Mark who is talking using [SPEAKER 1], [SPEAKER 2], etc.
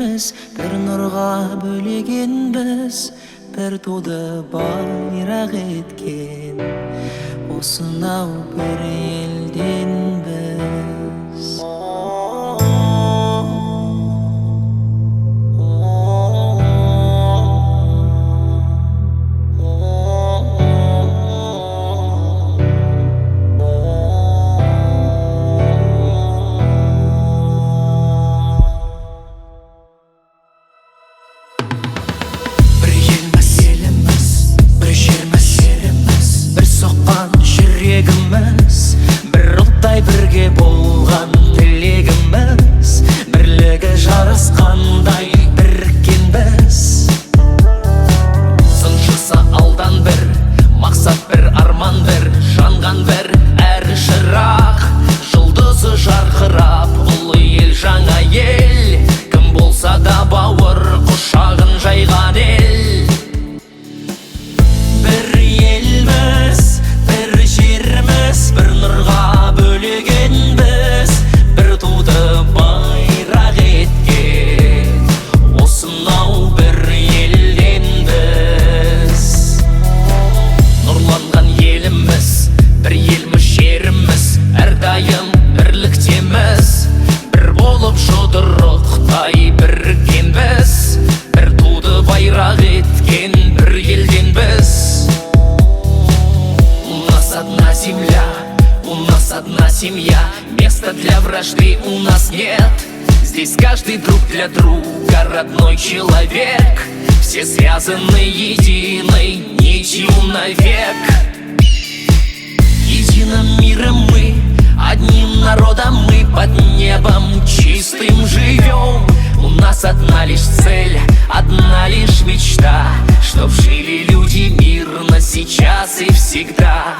[SPEAKER 1] жеріміз, бір нұрға бөлегенбіз, бір туды байрақ еткен, осынау бір елден біз. Бір ұлттай бірге болған тілегіміз, бірлігі жарасқандай біріккенбіз. Сыншысы алдан бір, мақсат бір, арман бір, жанған бір әрі шырақ, жұлдызы жарқырап, ұлы ел, жаңа ел, кім болса да бауыр құшағын жайған ел. Бір елміз, бір жеріміз, бір нұрға бөлегенбіз, бір туды байрақ еткен, осынау бір елден біз. Нұрланған еліміз, бір елміз, жеріміз, әрдайым бірліктеміз, бір болып жұдырықтай біріккенбіз, бір туды байрақ еткен бір елден біз. У нас одна семья, места для вражды у нас нет. Здесь каждый друг для друга родной человек, все связаны единой нитью навек. Единым миром мы, одним народом мы, под небом чистым живем. У нас одна лишь цель, одна лишь мечта, чтоб жили люди мирно сейчас и всегда.